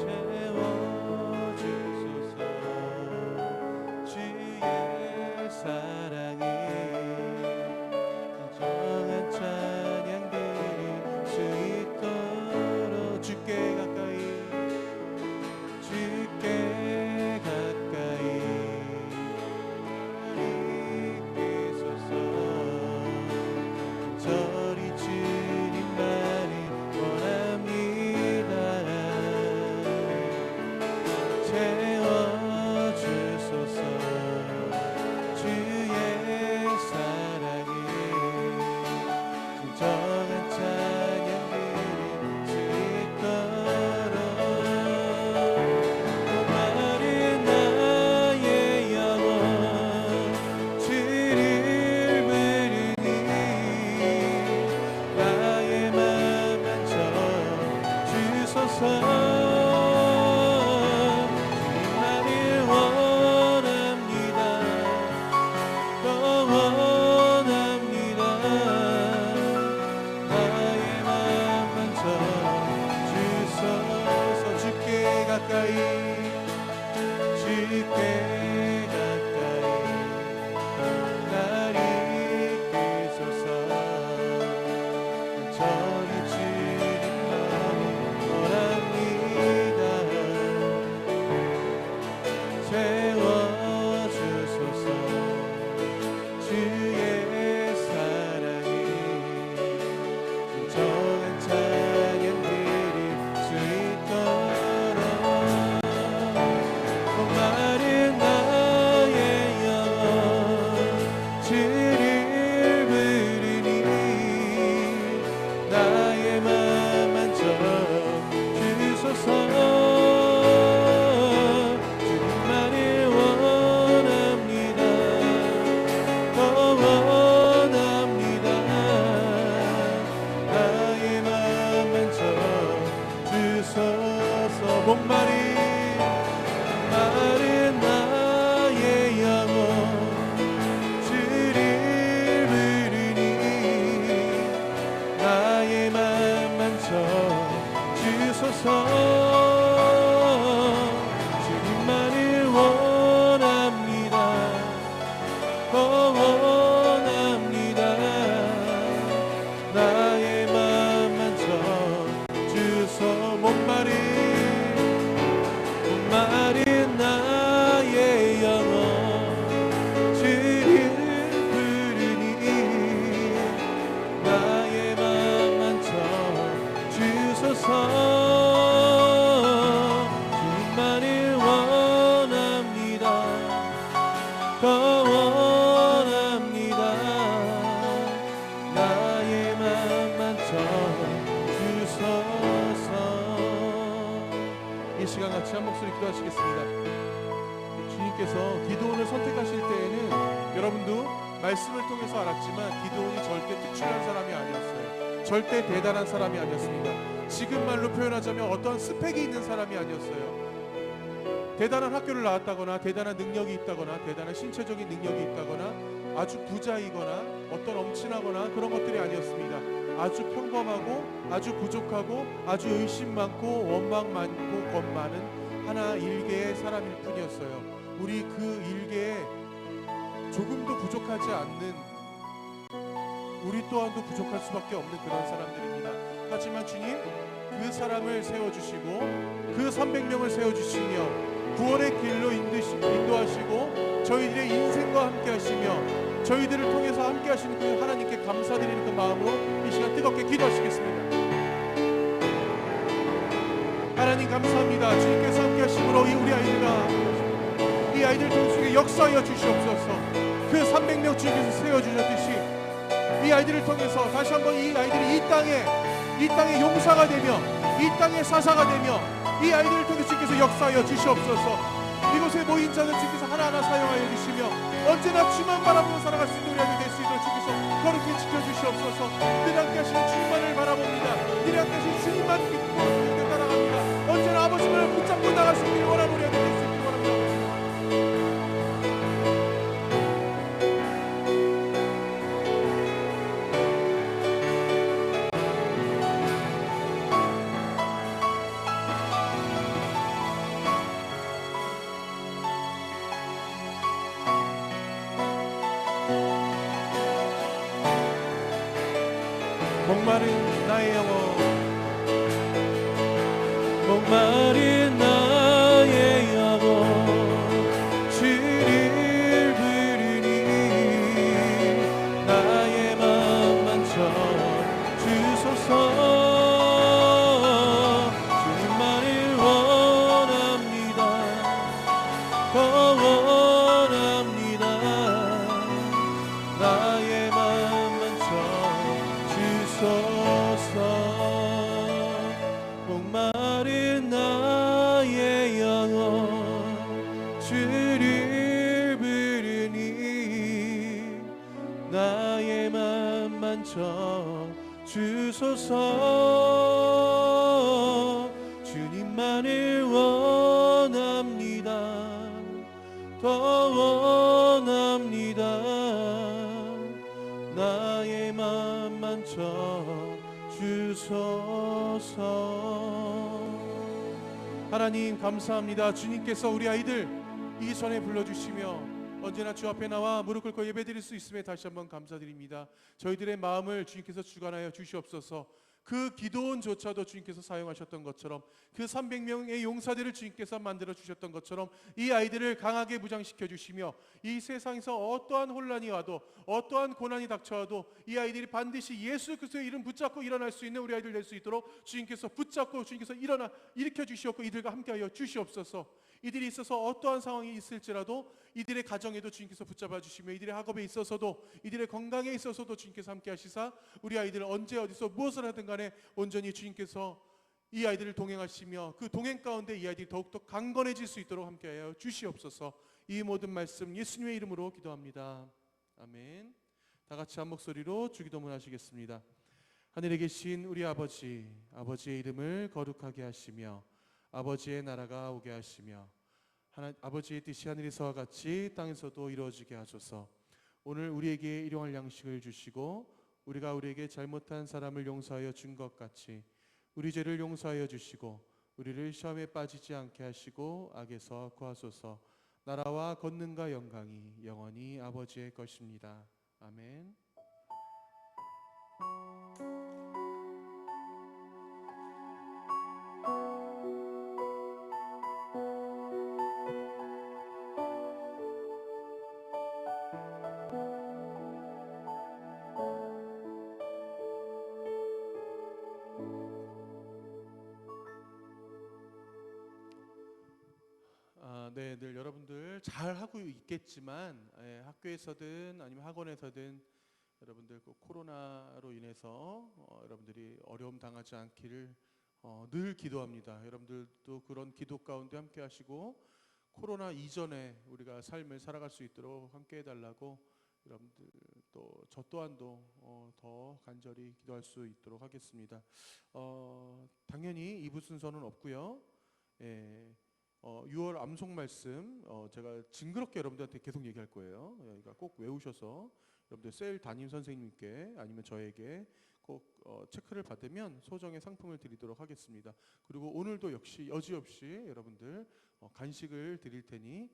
채워주소서. 주의 사랑이 진정한 찬양 드릴 수 있도록 주께 가까이, 주께 가까이 날 이끄소서. 저리 주님만을 원합니다. 채워주소서. 주의 사랑이 진정한 찬양 드릴 수 있도록. 마른 나의 영혼 주를 부르니 나의 맘 만져 주소서. 주님만을 원합니다. 더 목마른 나의 영혼 주를 부르니 나의 맘 만져 주소서. 주님만을 원합니다. 원합니다. 나의 맘 만져 주소. 목마른 나의 영혼 주를 부르니 나의 맘 만져 주소서. 주님만을 원합니다. 더 원합니다. 나의 맘 만져 주소서. 이 시간 같이 한 목소리 기도하시겠습니다. 주님께서 기도원을 선택하실 때에는 여러분도 말씀을 통해서 알았지만 기도원이 절대 특출난 사람이 아니었어요. 절대 대단한 사람이 아니었습니다. 지금 말로 표현하자면 어떠한 스펙이 있는 사람이 아니었어요. 대단한 학교를 나왔다거나 대단한 능력이 있다거나 대단한 신체적인 능력이 있다거나 아주 부자이거나 어떤 엄친하거나 그런 것들이 아니었습니다. 아주 평범하고 아주 부족하고 아주 의심 많고 원망 많고 겁 많은 하나 일개의 사람일 뿐이었어요. 우리 그 일개에 조금도 부족하지 않는, 우리 또한도 부족할 수밖에 없는 그런 사람들입니다. 하지만 주님 그 사람을 세워주시고 그 300명을 세워주시며 구원의 길로 인도하시고 저희들의 인생과 함께 하시며 저희들을 통해서 함께 하시는 그 하나님께 감사드리는 그 마음으로 이 시간 뜨겁게 기도하시겠습니다. 하나님 감사합니다. 주님께서 함께 하심으로 우리 아이들과 이 아이들 중에 역사하여 주시옵소서. 그 300명 주님께서 세워주셨듯이 이 아이들을 통해서 다시 한번 이 아이들이 이 땅의 용사가 되며 이 땅의 사사가 되며 이 아이들을 통해 주님께서 역사하여 주시옵소서. 이곳에 모인 자들 주님께서 하나하나 사용하여 주시며 언제나 주만 바라보며 살아갈 수 있는 우리 아이들 될 수 있도록 주님께서 거룩히 지켜주시옵소서. 늘 함께 하시는 주님만을 바라봅니다. 늘 함께 하시는 주님만 믿고 따라갑니다. 언제나 아버지만을 붙잡고 나갈 수 있기를 원하는 우리 아이들 될 수 있기를 원합니다. 목마른 나의 영혼 목마른 나의 영혼 주를 부르니 나의 맘 만져 주소서. 주님만을 원합니다. 더 원합니다. 나의 맘 만져 주소서. 목마른 나의 영혼 주를 부르니 나의 맘 만져 주소서. 주님만을 원합니다. 더 원합니다. 나의 맘 만져 주소서. 하나님 감사합니다. 주님께서 우리 아이들 이 전에 불러주시며 언제나 주 앞에 나와 무릎 꿇고 예배드릴 수 있음에 다시 한번 감사드립니다. 저희들의 마음을 주님께서 주관하여 주시옵소서. 그 기도원조차도 주님께서 사용하셨던 것처럼 그 300명의 용사들을 주님께서 만들어 주셨던 것처럼 이 아이들을 강하게 무장시켜 주시며 이 세상에서 어떠한 혼란이 와도 어떠한 고난이 닥쳐와도 이 아이들이 반드시 예수 그리스도의 이름 붙잡고 일어날 수 있는 우리 아이들 될 수 있도록 주님께서 붙잡고 주님께서 일으켜 주시옵고 이들과 함께하여 주시옵소서. 이들이 있어서 어떠한 상황이 있을지라도 이들의 가정에도 주님께서 붙잡아 주시며 이들의 학업에 있어서도 이들의 건강에 있어서도 주님께서 함께 하시사 우리 아이들을 언제 어디서 무엇을 하든 간에 온전히 주님께서 이 아이들을 동행하시며 그 동행 가운데 이 아이들이 더욱더 강건해질 수 있도록 함께하여 주시옵소서. 이 모든 말씀 예수님의 이름으로 기도합니다. 아멘. 다 같이 한 목소리로 주기도문 하시겠습니다. 하늘에 계신 우리 아버지, 아버지의 이름을 거룩하게 하시며 아버지의 나라가 오게 하시며 아버지의 뜻이 하늘에서와 같이 땅에서도 이루어지게 하소서. 오늘 우리에게 일용할 양식을 주시고 우리가 우리에게 잘못한 사람을 용서하여 준 것 같이 우리 죄를 용서하여 주시고 우리를 시험에 빠지지 않게 하시고 악에서 구하소서. 나라와 권능과 영광이 영원히 아버지의 것입니다. 아멘. 네, 늘 여러분들 잘 하고 있겠지만 학교에서든 아니면 학원에서든 여러분들 그 코로나로 인해서 여러분들이 어려움 당하지 않기를 늘 기도합니다. 여러분들도 그런 기도 가운데 함께 하시고 코로나 이전에 우리가 삶을 살아갈 수 있도록 함께 해달라고 여러분들 또 저 또한도 더 간절히 기도할 수 있도록 하겠습니다. 당연히 2부 순서는 없고요. 6월 암송 말씀 제가 징그럽게 여러분들한테 계속 얘기할 거예요. 그러니까 꼭 외우셔서 여러분들 셀 담임 선생님께 아니면 저에게 꼭 체크를 받으면 소정의 상품을 드리도록 하겠습니다. 그리고 오늘도 역시 여지없이 여러분들 간식을 드릴 테니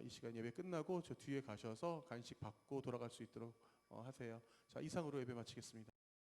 이 시간 예배 끝나고 저 뒤에 가셔서 간식 받고 돌아갈 수 있도록 하세요. 자, 이상으로 예배 마치겠습니다.